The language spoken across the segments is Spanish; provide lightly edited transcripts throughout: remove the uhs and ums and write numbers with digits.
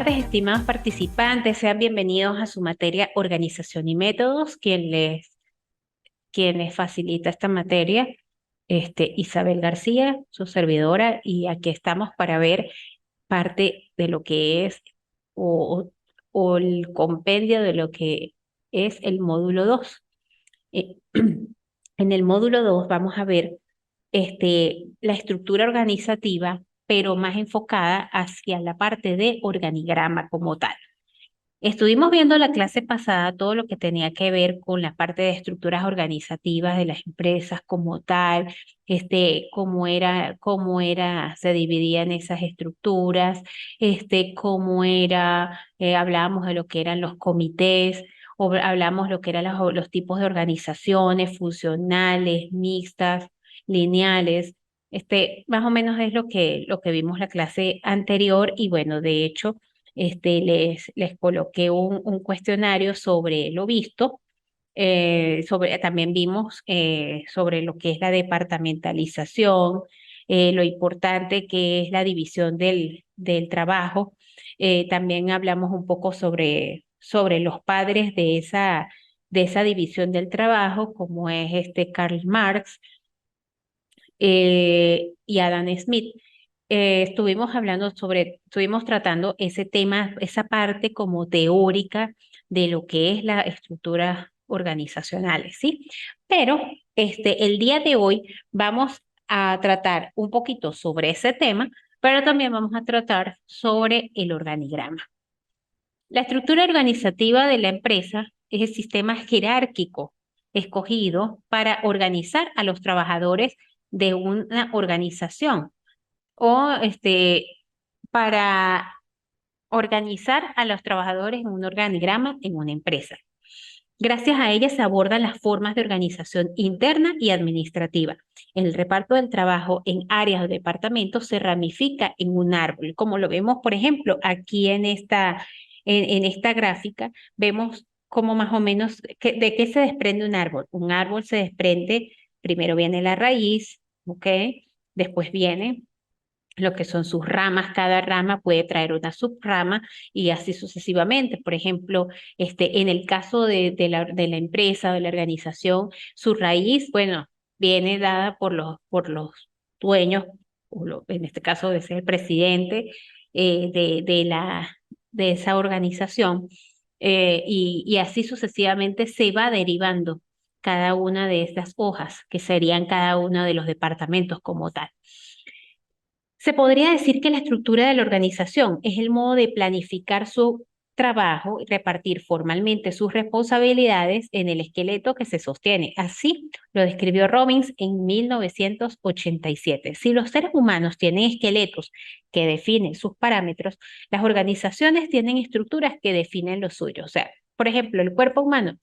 tardes, estimados participantes. Sean bienvenidos a su materia Organización y Métodos. Quien les facilita esta materia, Isabel García, su servidora, y aquí estamos para ver parte de lo que es o, o el compendio de lo que es el módulo 2. Eh, en el módulo 2 vamos a ver la estructura organizativa, pero más enfocada hacia la parte de organigrama como tal. Estuvimos viendo la clase pasada todo lo que tenía que ver con la parte de estructuras organizativas de las empresas como tal, se dividían esas estructuras, hablábamos de lo que eran los comités, o hablamos lo que eran los tipos de organizaciones funcionales, mixtas, lineales. Más o menos es lo que vimos la clase anterior y bueno, de hecho les coloqué un cuestionario sobre lo visto, también vimos sobre lo que es la departamentalización, lo importante que es la división del trabajo. También hablamos un poco sobre los padres de esa división del trabajo, como es Karl Marx y Adam Smith. Estuvimos tratando ese tema, esa parte como teórica de lo que es la estructura organizacionales, ¿sí? Pero el día de hoy vamos a tratar un poquito sobre ese tema, pero también vamos a tratar sobre el organigrama. La estructura organizativa de la empresa es el sistema jerárquico escogido para organizar a los trabajadores de una organización o para organizar a los trabajadores en un organigrama en una empresa. Gracias a ella se abordan las formas de organización interna y administrativa. El reparto del trabajo en áreas o departamentos se ramifica en un árbol, como lo vemos, por ejemplo, aquí en esta gráfica, vemos cómo más o menos, de qué se desprende un árbol. Un árbol se desprende, primero viene la raíz, ¿ok? Después viene lo que son sus ramas, cada rama puede traer una subrama y así sucesivamente. Por ejemplo, en el caso de la empresa, de la organización, su raíz, bueno, viene dada por los dueños, en este caso de ser el presidente de esa organización, y así sucesivamente se va derivando cada una de estas hojas, que serían cada uno de los departamentos como tal. Se podría decir que la estructura de la organización es el modo de planificar su trabajo y repartir formalmente sus responsabilidades en el esqueleto que se sostiene. Así lo describió Robbins en 1987. Si los seres humanos tienen esqueletos que definen sus parámetros, las organizaciones tienen estructuras que definen los suyos. O sea, por ejemplo, el cuerpo humano,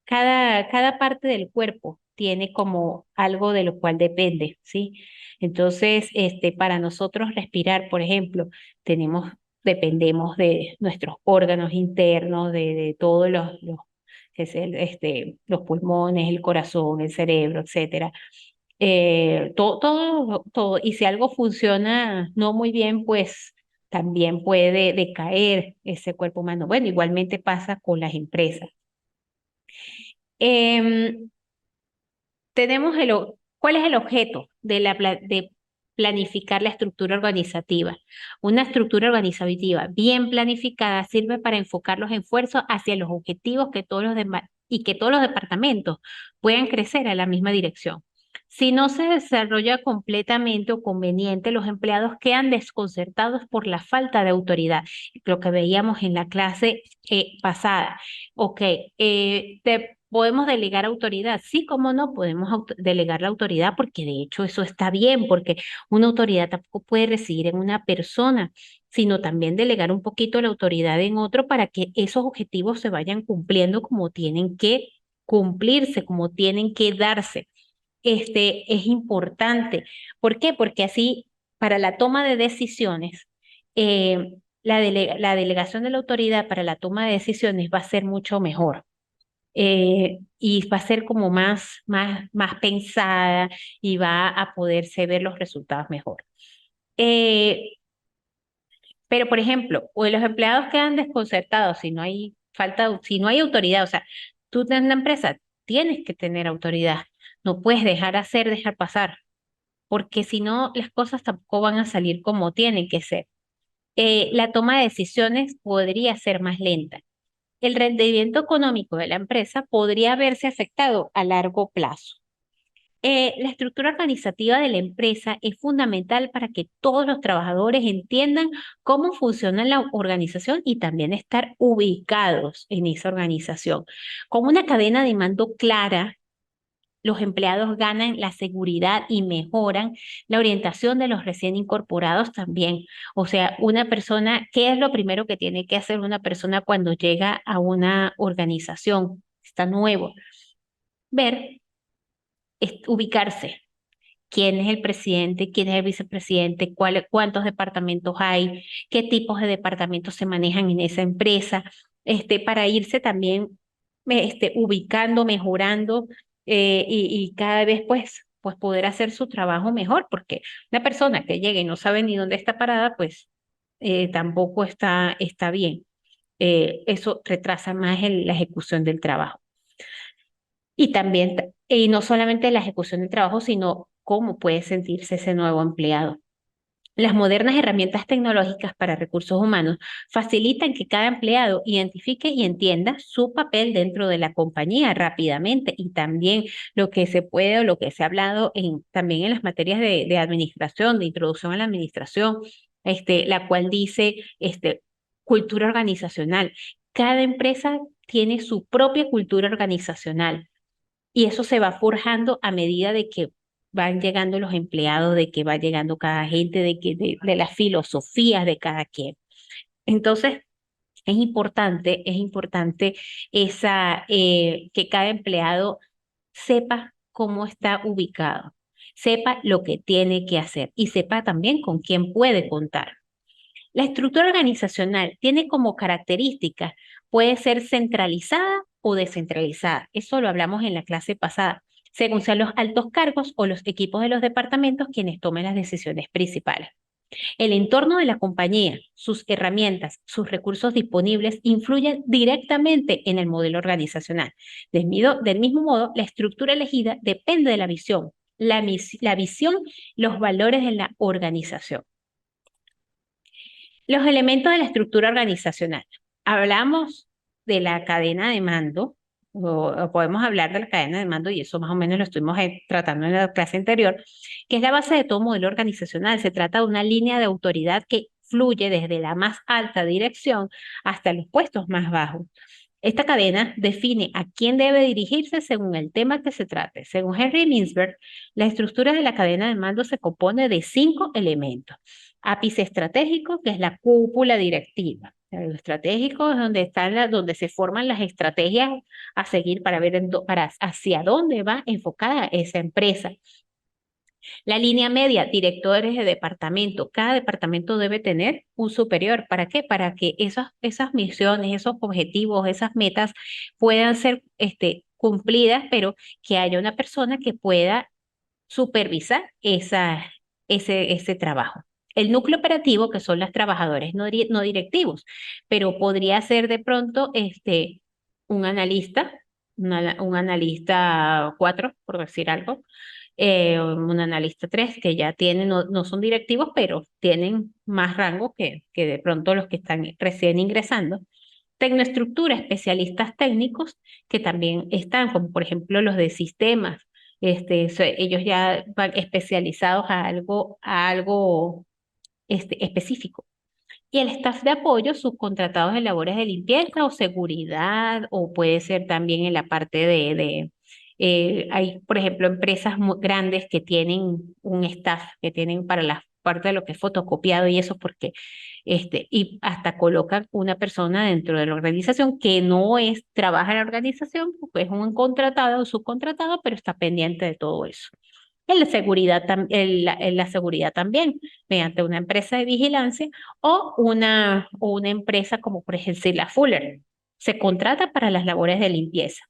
cada parte del cuerpo tiene como algo de lo cual depende, ¿sí? Entonces, para nosotros respirar, por ejemplo, dependemos de nuestros órganos internos, de todos los pulmones, el corazón, el cerebro, etcétera. Todo. Y si algo funciona no muy bien, pues también puede decaer ese cuerpo humano. Bueno, igualmente pasa con las empresas. Em, ¿Cuál es el objeto de planificar la estructura organizativa? Una estructura organizativa bien planificada sirve para enfocar los esfuerzos hacia los objetivos y que todos los departamentos puedan crecer a la misma dirección. Si no se desarrolla completamente o conveniente, los empleados quedan desconcertados por la falta de autoridad, lo que veíamos en la clase pasada. Ok, ¿podemos delegar autoridad? Sí, cómo no, podemos delegar la autoridad porque de hecho eso está bien, porque una autoridad tampoco puede residir en una persona, sino también delegar un poquito la autoridad en otro para que esos objetivos se vayan cumpliendo como tienen que cumplirse, como tienen que darse. Es importante. ¿Por qué? Porque así, para la toma de decisiones, la delegación de la autoridad para la toma de decisiones va a ser mucho mejor, y va a ser como más pensada y va a poderse ver los resultados mejor. Eh, Pero, por ejemplo, o los empleados quedan desconcertados si no hay autoridad, o sea, tú en una empresa tienes que tener autoridad, no puedes dejar hacer, dejar pasar, porque si no, las cosas tampoco van a salir como tienen que ser. La toma de decisiones podría ser más lenta. El rendimiento económico de la empresa podría verse afectado a largo plazo. La estructura organizativa de la empresa es fundamental para que todos los trabajadores entiendan cómo funciona la organización y también estar ubicados en esa organización. Con una cadena de mando clara, los empleados ganan la seguridad y mejoran la orientación de los recién incorporados también. O sea, una persona, ¿qué es lo primero que tiene que hacer una persona cuando llega a una organización? Está nuevo. Ver, ubicarse. ¿Quién es el presidente? ¿Quién es el vicepresidente? ¿Cuántos departamentos hay? ¿Qué tipos de departamentos se manejan en esa empresa? Para irse también ubicando, mejorando y cada vez pues poder hacer su trabajo mejor, porque una persona que llegue y no sabe ni dónde está parada, pues tampoco está bien. Eso retrasa más la ejecución del trabajo. Y también, y no solamente la ejecución del trabajo, sino cómo puede sentirse ese nuevo empleado. Las modernas herramientas tecnológicas para recursos humanos facilitan que cada empleado identifique y entienda su papel dentro de la compañía rápidamente y también lo que se puede o lo que se ha hablado también en las materias de administración, de introducción a la administración, la cual dice cultura organizacional. Cada empresa tiene su propia cultura organizacional. Y eso se va forjando a medida de que van llegando los empleados, de que va llegando cada gente, de las filosofías de cada quien. Entonces, es importante que cada empleado sepa cómo está ubicado, sepa lo que tiene que hacer y sepa también con quién puede contar. La estructura organizacional tiene como características, puede ser centralizada o descentralizada. Eso lo hablamos en la clase pasada, según sean los altos cargos o los equipos de los departamentos quienes tomen las decisiones principales. El entorno de la compañía, sus herramientas, sus recursos disponibles influyen directamente en el modelo organizacional. Del mismo modo, la estructura elegida depende de la visión, la visión, los valores de la organización. Los elementos de la estructura organizacional. Hablamos de la cadena de mando, o podemos hablar de la cadena de mando, y eso más o menos lo estuvimos tratando en la clase anterior, que es la base de todo modelo organizacional. Se trata de una línea de autoridad que fluye desde la más alta dirección hasta los puestos más bajos. Esta cadena define a quién debe dirigirse según el tema que se trate. Según Henry Mintzberg, la estructura de la cadena de mando se compone de 5 elementos. Ápice estratégico, que es la cúpula directiva. Lo estratégico es donde se forman las estrategias a seguir para ver hacia dónde va enfocada esa empresa. La línea media, directores de departamento. Cada departamento debe tener un superior. ¿Para qué? Para que esas misiones, esos objetivos, esas metas puedan ser cumplidas, pero que haya una persona que pueda supervisar ese trabajo. El núcleo operativo, que son los trabajadores no directivos, pero podría ser de pronto un analista, un analista 4, por decir algo, un analista 3 que ya tienen, no son directivos, pero tienen más rango que de pronto los que están recién ingresando. Tecnoestructura, especialistas técnicos que también están, como por ejemplo los de sistemas. Ellos ya van especializados a algo específico. Y el staff de apoyo, subcontratados en labores de limpieza o seguridad, o puede ser también en la parte hay, por ejemplo, empresas muy grandes que tienen un staff, que tienen para la parte de lo que es fotocopiado y eso, porque, y hasta colocan una persona dentro de la organización que no trabaja en la organización, porque es un contratado o subcontratado, pero está pendiente de todo eso. En la seguridad también, mediante una empresa de vigilancia o una empresa como por ejemplo la Fuller. Se contrata para las labores de limpieza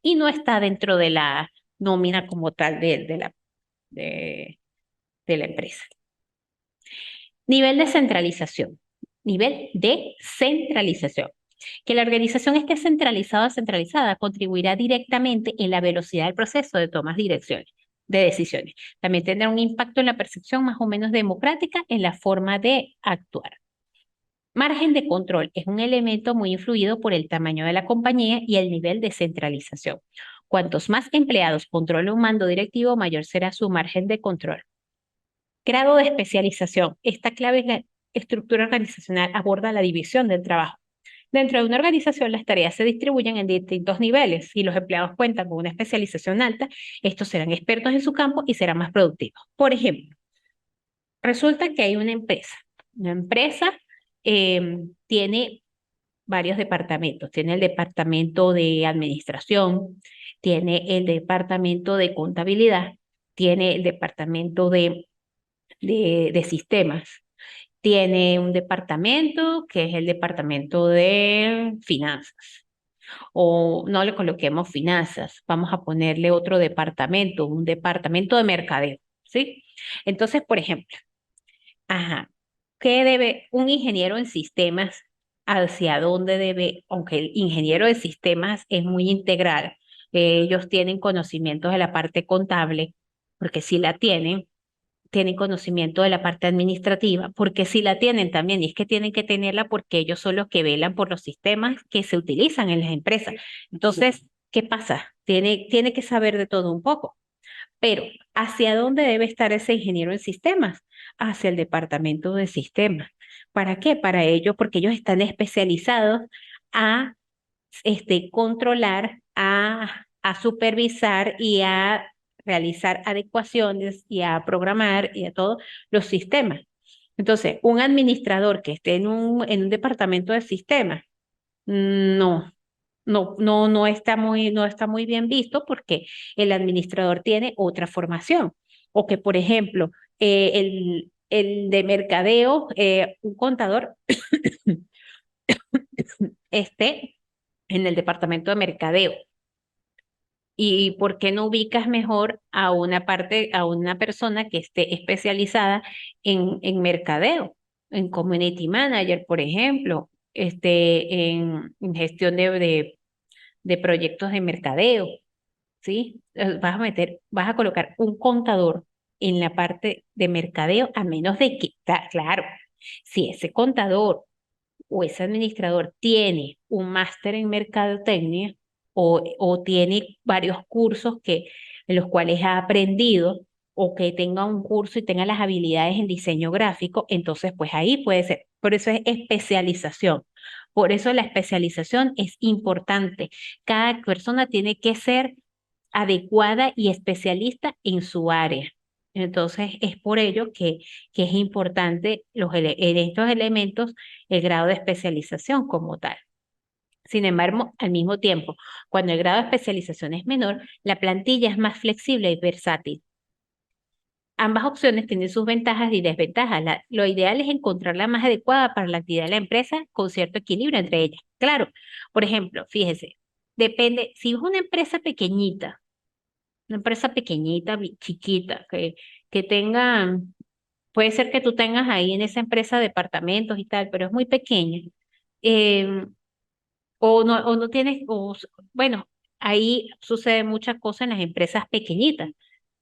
y no está dentro de la nómina como tal de la empresa. Nivel de centralización. Nivel de centralización. Que la organización esté centralizada o centralizada contribuirá directamente en la velocidad del proceso de tomas de decisiones. También tendrá un impacto en la percepción más o menos democrática en la forma de actuar. Margen de control es un elemento muy influido por el tamaño de la compañía y el nivel de centralización. Cuantos más empleados controla un mando directivo, mayor será su margen de control. Grado de especialización. Esta clave es la estructura organizacional, aborda la división del trabajo. Dentro de una organización, las tareas se distribuyen en distintos niveles. Si los empleados cuentan con una especialización alta, estos serán expertos en su campo y serán más productivos. Por ejemplo, resulta que hay una empresa. Una empresa tiene varios departamentos. Tiene el departamento de administración, tiene el departamento de contabilidad, tiene el departamento de sistemas, tiene un departamento que es el departamento de finanzas. O no le coloquemos finanzas, vamos a ponerle otro departamento, un departamento de mercadeo, ¿sí? Entonces, por ejemplo, ajá, ¿qué debe un ingeniero en sistemas? ¿Hacia dónde debe? Aunque el ingeniero de sistemas es muy integral, ellos tienen conocimientos de la parte contable, porque si la tienen conocimiento de la parte administrativa, porque si la tienen también, y es que tienen que tenerla porque ellos son los que velan por los sistemas que se utilizan en las empresas. Entonces, ¿qué pasa? Tiene que saber de todo un poco. Pero, ¿hacia dónde debe estar ese ingeniero en sistemas? Hacia el departamento de sistemas. ¿Para qué? Para ello, porque ellos están especializados a controlar, a supervisar y a realizar adecuaciones y a programar y a todos los sistemas. Entonces, un administrador que esté en un departamento de sistemas, no, no está muy bien visto porque el administrador tiene otra formación. O que, por ejemplo, el de mercadeo, un contador esté en el departamento de mercadeo. ¿Y por qué no ubicas mejor a a una persona que esté especializada en mercadeo, en community manager, por ejemplo, en gestión de proyectos de mercadeo, ¿sí? Vas a colocar un contador en la parte de mercadeo, a menos de que, claro, si ese contador o ese administrador tiene un máster en mercadotecnia o tiene varios cursos en los cuales ha aprendido o que tenga un curso y tenga las habilidades en diseño gráfico, entonces pues ahí puede ser. Por eso es especialización. Por eso la especialización es importante. Cada persona tiene que ser adecuada y especialista en su área. Entonces, es por ello que es importante en estos elementos el grado de especialización como tal. Sin embargo, al mismo tiempo, cuando el grado de especialización es menor, la plantilla es más flexible y versátil. Ambas opciones tienen sus ventajas y desventajas. Lo ideal es encontrar la más adecuada para la actividad de la empresa con cierto equilibrio entre ellas. Claro, por ejemplo, fíjese, depende, si es una empresa pequeñita, chiquita, que tenga, puede ser que tú tengas ahí en esa empresa departamentos y tal, pero es muy pequeña. eh, o no tienes, bueno, ahí sucede muchas cosas en las empresas pequeñitas.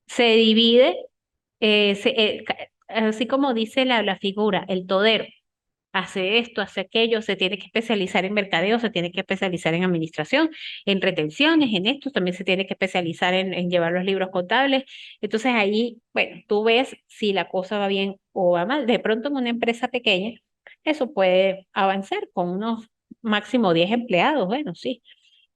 Se divide, así como dice la figura, el todero hace esto, hace aquello, se tiene que especializar en mercadeo, se tiene que especializar en administración, en retenciones, en esto, también se tiene que especializar en llevar los libros contables. Entonces ahí, bueno, tú ves si la cosa va bien o va mal. De pronto en una empresa pequeña, eso puede avanzar con unos máximo 10 empleados, bueno, sí,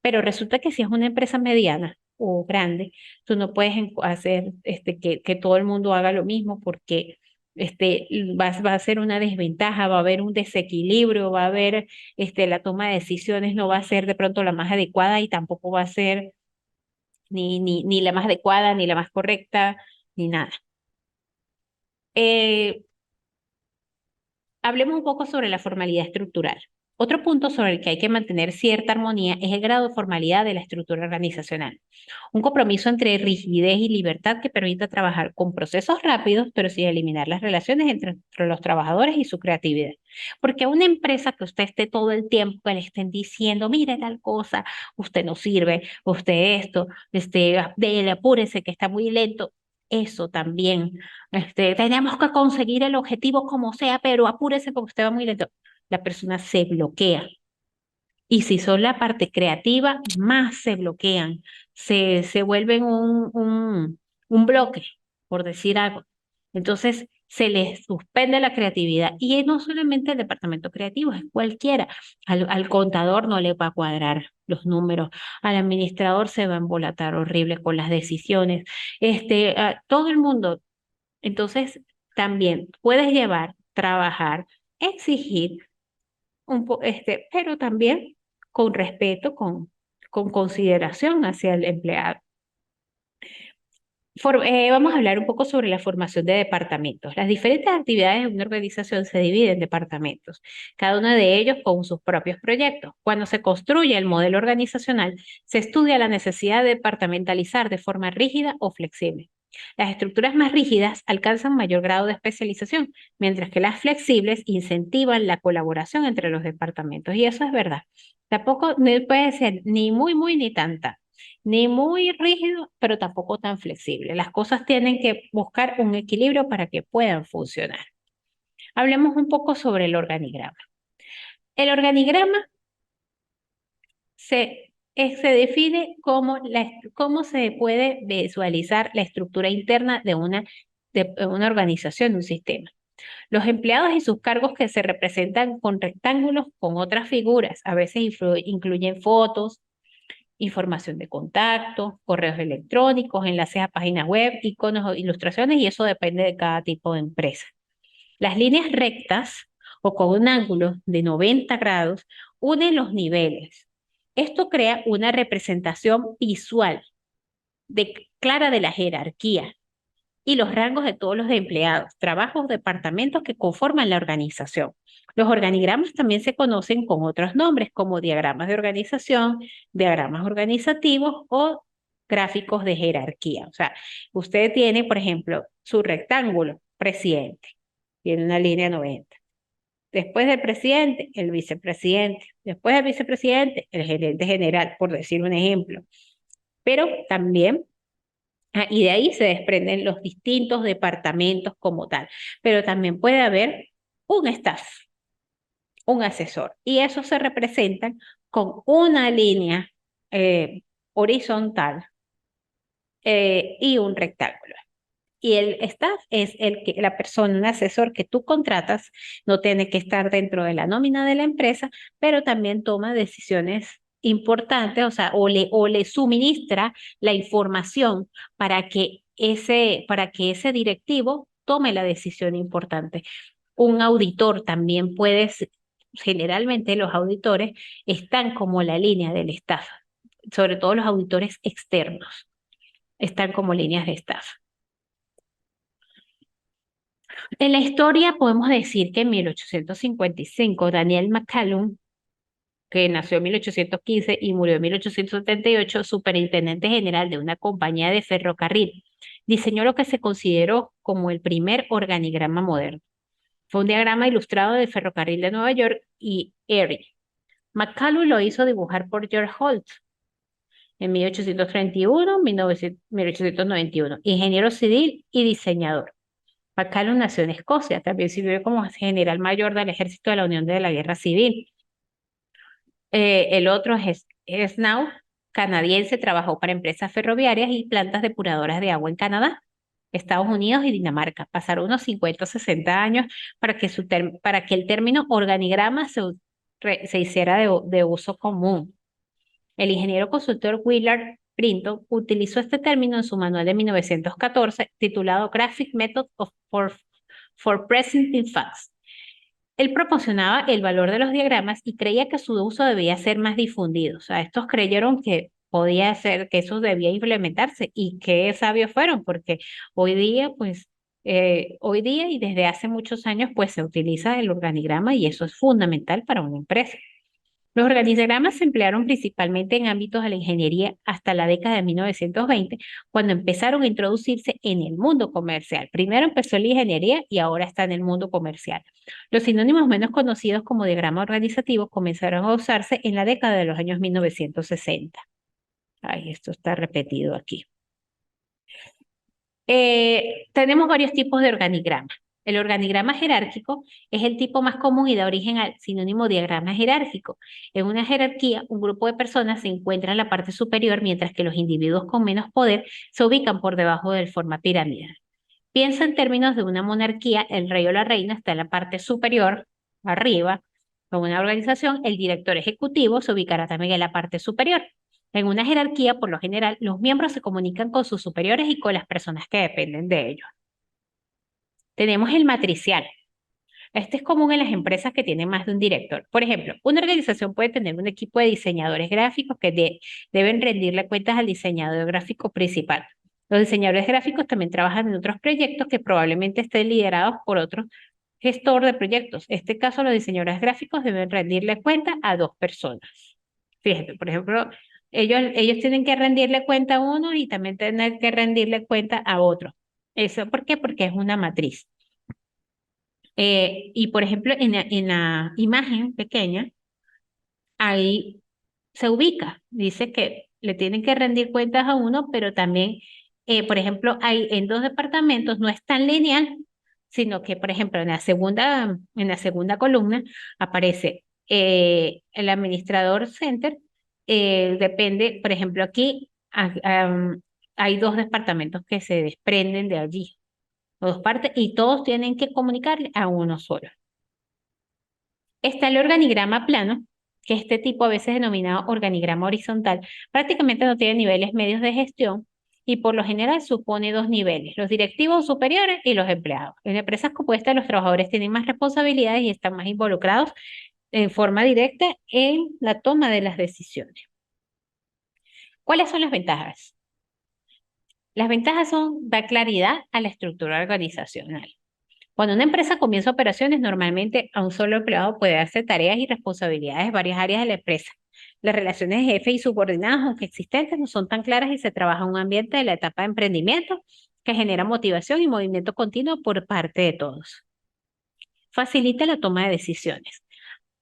pero resulta que si es una empresa mediana o grande, tú no puedes hacer que todo el mundo haga lo mismo porque va a ser una desventaja, va a haber un desequilibrio, va a haber la toma de decisiones no va a ser de pronto la más adecuada y tampoco va a ser ni la más adecuada, ni la más correcta, ni nada. Eh, Hablemos un poco sobre la formalidad estructural Otro punto sobre el que hay que mantener cierta armonía es el grado de formalidad de la estructura organizacional. Un compromiso entre rigidez y libertad que permita trabajar con procesos rápidos, pero sin eliminar las relaciones entre los trabajadores y su creatividad. Porque una empresa que usted esté todo el tiempo, que le estén diciendo, mire tal cosa, usted no sirve, usted esto, dele, apúrese que está muy lento. Eso también, tenemos que conseguir el objetivo como sea, pero apúrese porque usted va muy lento. La persona se bloquea. Y si son la parte creativa, más se bloquean, se vuelven un bloque, por decir algo. Entonces, se les suspende la creatividad. Y no solamente el departamento creativo, es cualquiera. Al contador no le va a cuadrar los números, al administrador se va a embolatar horrible con las decisiones, a todo el mundo. Entonces, también puedes llevar, trabajar, exigir pero también con respeto, con consideración hacia el empleado. Vamos a hablar un poco sobre la formación de departamentos. Las diferentes actividades de una organización se dividen en departamentos, cada uno de ellos con sus propios proyectos. Cuando se construye el modelo organizacional, se estudia la necesidad de departamentalizar de forma rígida o flexible. Las estructuras más rígidas alcanzan mayor grado de especialización, mientras que las flexibles incentivan la colaboración entre los departamentos. Y eso es verdad. Tampoco no puede ser ni muy, ni tanta ni muy rígido, pero tampoco tan flexible. Las cosas tienen que buscar un equilibrio para que puedan funcionar. Hablemos un poco sobre el organigrama. El organigrama se define como cómo se puede visualizar la estructura interna de una organización, de un sistema. Los empleados y sus cargos que se representan con rectángulos con otras figuras, a veces incluyen fotos, información de contacto, correos electrónicos, enlaces a páginas web, iconos o ilustraciones, y eso depende de cada tipo de empresa. Las líneas rectas o con un ángulo de 90 grados unen los niveles. Esto crea una representación visual clara de la jerarquía y los rangos de todos los empleados, trabajos, departamentos que conforman la organización. Los organigramas también se conocen con otros nombres como diagramas de organización, diagramas organizativos o gráficos de jerarquía. O sea, usted tiene, por ejemplo, su rectángulo, presidente, tiene una línea 90. Después del presidente, el vicepresidente. Después del vicepresidente, el gerente general, por decir un ejemplo. Pero también y de ahí se desprenden los distintos departamentos como tal. Pero también puede haber un staff, un asesor, y eso se representan con una línea horizontal y un rectángulo. Y el staff es la persona, un asesor que tú contratas, no tiene que estar dentro de la nómina de la empresa, pero también toma decisiones importantes, o sea, o le suministra la información para que ese directivo tome la decisión importante. Un auditor también generalmente los auditores están como la línea del staff, sobre todo los auditores externos, están como líneas de staff. En la historia podemos decir que en 1855 Daniel McCallum, que nació en 1815 y murió en 1878, superintendente general de una compañía de ferrocarril, diseñó lo que se consideró como el primer organigrama moderno. Fue un diagrama ilustrado del ferrocarril de Nueva York y Erie. McCallum lo hizo dibujar por George Holt en 1831, 1891, ingeniero civil y diseñador. McCallum nació en Escocia, también sirvió como general mayor del ejército de la Unión de la Guerra Civil. El otro es Snow, canadiense, trabajó para empresas ferroviarias y plantas depuradoras de agua en Canadá, Estados Unidos y Dinamarca. Pasaron unos 50 o 60 años para que el término organigrama se hiciera de uso común. El ingeniero consultor Willard Brinton utilizó este término en su manual de 1914 titulado Graphic Method for Presenting Facts. Él proporcionaba el valor de los diagramas y creía que su uso debía ser más difundido. O sea, estos creyeron que podía ser, que eso debía implementarse, y qué sabios fueron, porque hoy día y desde hace muchos años, pues se utiliza el organigrama y eso es fundamental para una empresa. Los organigramas se emplearon principalmente en ámbitos de la ingeniería hasta la década de 1920, cuando empezaron a introducirse en el mundo comercial. Primero empezó en la ingeniería y ahora está en el mundo comercial. Los sinónimos menos conocidos como diagrama organizativo comenzaron a usarse en la década de los años 1960. Ay, esto está repetido aquí. Tenemos varios tipos de organigramas. El organigrama jerárquico es el tipo más común y da origen al sinónimo diagrama jerárquico. En una jerarquía, un grupo de personas se encuentra en la parte superior, mientras que los individuos con menos poder se ubican por debajo de forma piramidal. Piensa en términos de una monarquía, el rey o la reina está en la parte superior, arriba. Con una organización, el director ejecutivo se ubicará también en la parte superior. En una jerarquía, por lo general, los miembros se comunican con sus superiores y con las personas que dependen de ellos. Tenemos el matricial. Este es común en las empresas que tienen más de un director. Por ejemplo, una organización puede tener un equipo de diseñadores gráficos que deben rendirle cuentas al diseñador gráfico principal. Los diseñadores gráficos también trabajan en otros proyectos que probablemente estén liderados por otro gestor de proyectos. En este caso, los diseñadores gráficos deben rendirle cuenta a dos personas. Fíjate, por ejemplo, ellos tienen que rendirle cuenta a uno y también tienen que rendirle cuenta a otro. ¿Eso por qué? Porque es una matriz. Y por ejemplo, en la imagen pequeña, ahí se ubica. Dice que le tienen que rendir cuentas a uno, pero también, por ejemplo, hay en dos departamentos, no es tan lineal, sino que, por ejemplo, en la segunda columna aparece el administrador center, depende, por ejemplo, aquí hay dos departamentos que se desprenden de allí, dos partes, y todos tienen que comunicarle a uno solo. Está el organigrama plano, que este tipo a veces denominado organigrama horizontal, prácticamente no tiene niveles medios de gestión y por lo general supone dos niveles, los directivos superiores y los empleados. En empresas como esta, los trabajadores tienen más responsabilidades y están más involucrados en forma directa en la toma de las decisiones. ¿Cuáles son las ventajas? Las ventajas son dar claridad a la estructura organizacional. Cuando una empresa comienza operaciones, normalmente a un solo empleado puede darse tareas y responsabilidades de varias áreas de la empresa. Las relaciones de jefe y subordinados, aunque existentes, no son tan claras y se trabaja en un ambiente de la etapa de emprendimiento que genera motivación y movimiento continuo por parte de todos. Facilita la toma de decisiones.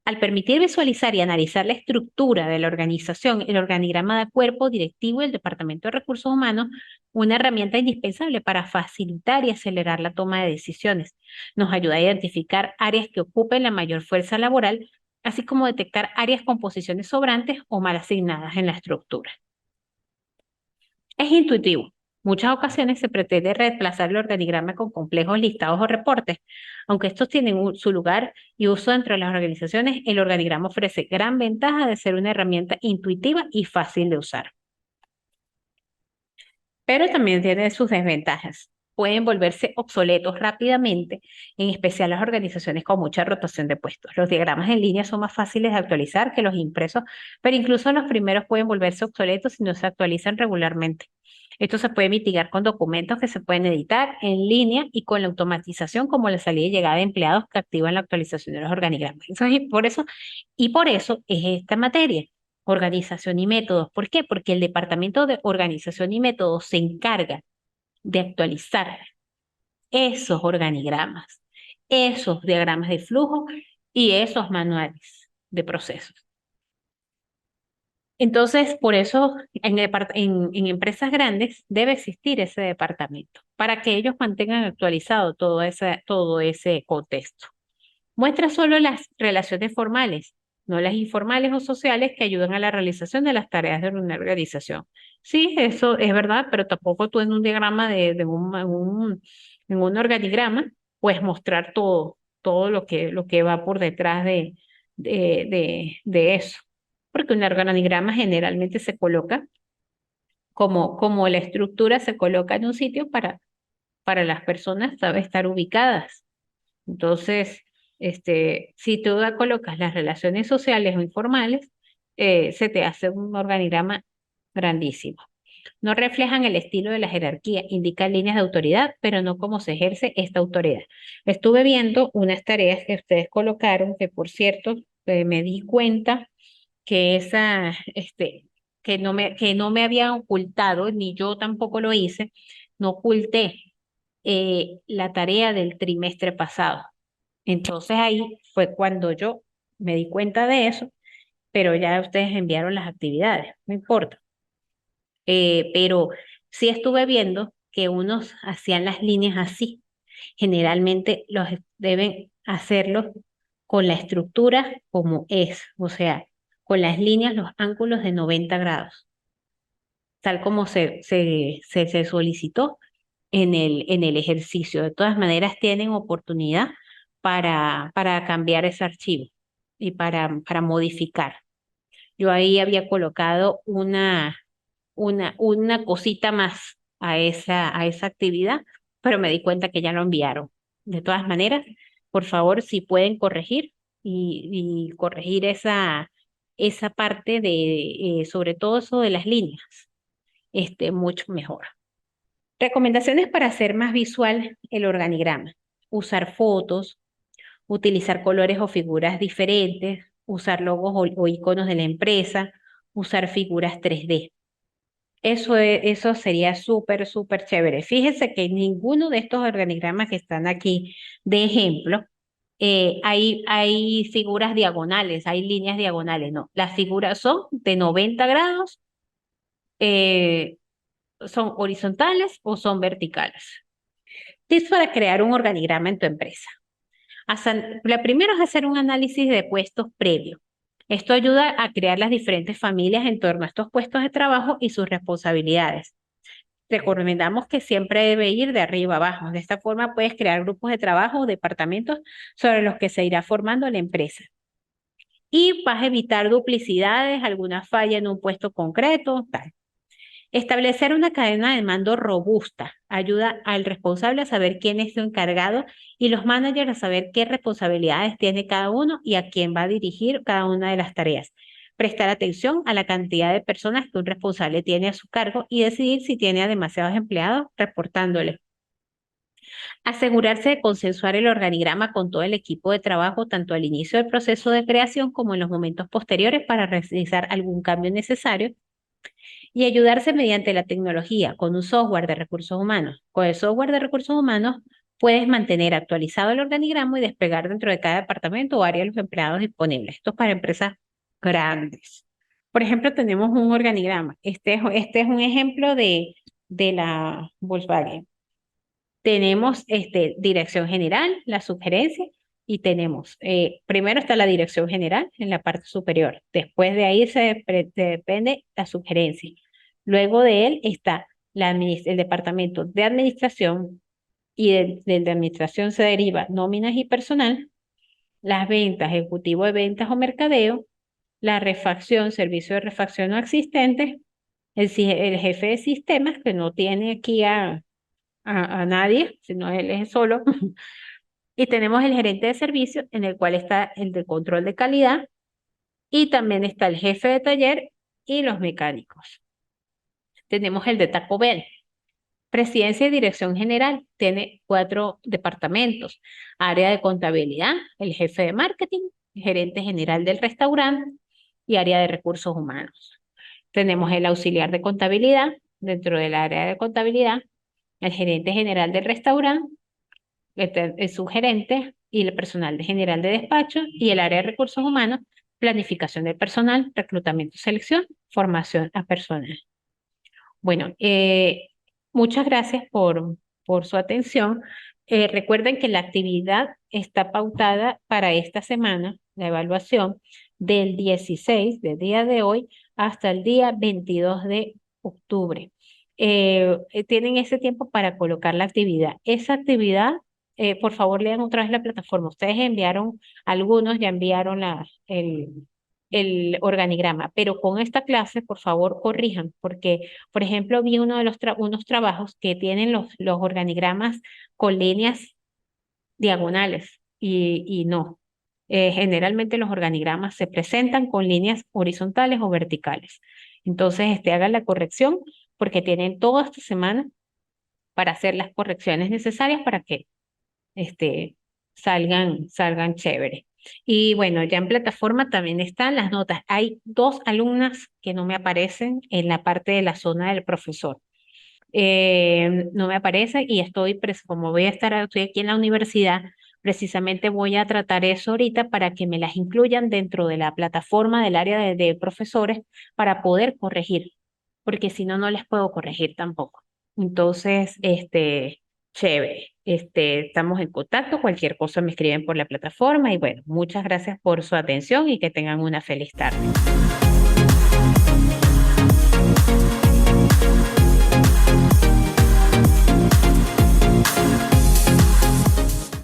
Al permitir visualizar y analizar la estructura de la organización, el organigrama da cuerpo directivo del Departamento de Recursos Humanos, una herramienta indispensable para facilitar y acelerar la toma de decisiones. Nos ayuda a identificar áreas que ocupen la mayor fuerza laboral, así como detectar áreas con posiciones sobrantes o mal asignadas en la estructura. Es intuitivo. Muchas ocasiones se pretende reemplazar el organigrama con complejos listados o reportes. Aunque estos tienen su lugar y uso dentro de las organizaciones, el organigrama ofrece gran ventaja de ser una herramienta intuitiva y fácil de usar. Pero también tiene sus desventajas. Pueden volverse obsoletos rápidamente, en especial las organizaciones con mucha rotación de puestos. Los diagramas en línea son más fáciles de actualizar que los impresos, pero incluso los primeros pueden volverse obsoletos si no se actualizan regularmente. Esto se puede mitigar con documentos que se pueden editar en línea y con la automatización como la salida y llegada de empleados que activan la actualización de los organigramas. Y por eso es esta materia, organización y métodos. ¿Por qué? Porque el departamento de organización y métodos se encarga de actualizar esos organigramas, esos diagramas de flujo y esos manuales de procesos. Entonces, por eso en empresas grandes debe existir ese departamento para que ellos mantengan actualizado todo ese contexto. Muestra solo las relaciones formales, no las informales o sociales que ayudan a la realización de las tareas de una organización. Sí, eso es verdad, pero tampoco tú en un diagrama en un organigrama puedes mostrar todo lo que va por detrás de eso. Porque un organigrama generalmente se coloca como la estructura se coloca en un sitio para las personas sabe estar ubicadas. Entonces, si tú colocas las relaciones sociales o informales, se te hace un organigrama grandísimo. No reflejan el estilo de la jerarquía, indican líneas de autoridad, pero no cómo se ejerce esta autoridad. Estuve viendo unas tareas que ustedes colocaron, que por cierto, me di cuenta esa, que no me habían ocultado, ni yo tampoco lo hice, no oculté la tarea del trimestre pasado. Entonces ahí fue cuando yo me di cuenta de eso, pero ya ustedes enviaron las actividades, no importa. Pero sí estuve viendo que unos hacían las líneas así. Generalmente deben hacerlo con la estructura como es, o sea, con las líneas, los ángulos de 90 grados, tal como se solicitó en el ejercicio. De todas maneras, tienen oportunidad para cambiar ese archivo y para modificar. Yo ahí había colocado una cosita más a esa actividad, pero me di cuenta que ya lo enviaron. De todas maneras, por favor, si pueden corregir y corregir esa parte de, sobre todo eso de las líneas, mucho mejor. Recomendaciones para hacer más visual el organigrama. Usar fotos, utilizar colores o figuras diferentes, usar logos o iconos de la empresa, usar figuras 3D. Eso sería súper, súper chévere. Fíjense que ninguno de estos organigramas que están aquí de ejemplo, hay figuras diagonales, hay líneas diagonales, no. Las figuras son de 90 grados, eh, son horizontales o son verticales. Tips para crear un organigrama en tu empresa. La primera es hacer un análisis de puestos previo. Esto ayuda a crear las diferentes familias en torno a estos puestos de trabajo y sus responsabilidades. Recomendamos que siempre debe ir de arriba a abajo. De esta forma puedes crear grupos de trabajo o departamentos sobre los que se irá formando la empresa. Y vas a evitar duplicidades, alguna falla en un puesto concreto, tal. Establecer una cadena de mando robusta ayuda al responsable a saber quién es su encargado y los managers a saber qué responsabilidades tiene cada uno y a quién va a dirigir cada una de las tareas. Prestar atención a la cantidad de personas que un responsable tiene a su cargo y decidir si tiene a demasiados empleados reportándoles. Asegurarse de consensuar el organigrama con todo el equipo de trabajo, tanto al inicio del proceso de creación como en los momentos posteriores para realizar algún cambio necesario y ayudarse mediante la tecnología con un software de recursos humanos. Con el software de recursos humanos puedes mantener actualizado el organigrama y desplegar dentro de cada departamento o área los empleados disponibles. Esto es para empresas grandes. Por ejemplo, tenemos un organigrama. Este es un ejemplo de la Volkswagen. Tenemos dirección general, la sugerencia, y tenemos, primero está la dirección general en la parte superior. Después de ahí se depende la sugerencia. Luego de él está el departamento de administración y de administración se deriva nóminas y personal, las ventas, ejecutivo de ventas o mercadeo, la refacción, servicio de refacción no existente, el jefe de sistemas que no tiene aquí a nadie, sino él es solo. Y tenemos el gerente de servicio, en el cual está el de control de calidad, y también está el jefe de taller y los mecánicos. Tenemos el de Taco Bell. Presidencia y Dirección General tiene 4 departamentos. Área de contabilidad, el jefe de marketing, el gerente general del restaurante y área de recursos humanos. Tenemos el auxiliar de contabilidad, dentro del área de contabilidad, el gerente general del restaurante, el subgerente y el personal de general de despacho y el área de recursos humanos, planificación del personal, reclutamiento y selección, formación a personal. Bueno, muchas gracias por su atención. Recuerden que la actividad está pautada para esta semana, la evaluación, del 16 del día de hoy hasta el día 22 de octubre. Tienen ese tiempo para colocar la actividad. Esa actividad, por favor, lean otra vez la plataforma. Ustedes enviaron, algunos ya enviaron el organigrama, pero con esta clase, por favor, corrijan, porque, por ejemplo, vi uno de unos trabajos que tienen los organigramas con líneas diagonales y no. Generalmente los organigramas se presentan con líneas horizontales o verticales. Entonces, hagan la corrección porque tienen toda esta semana para hacer las correcciones necesarias para que este, salgan chévere. Y bueno, ya en plataforma también están las notas. Hay dos alumnas que no me aparecen en la parte de la zona del profesor. No me aparecen y como estoy aquí en la universidad, precisamente voy a tratar eso ahorita para que me las incluyan dentro de la plataforma del área de profesores para poder corregir, porque si no, no les puedo corregir tampoco. Entonces, chévere, estamos en contacto, cualquier cosa me escriben por la plataforma y bueno, muchas gracias por su atención y que tengan una feliz tarde.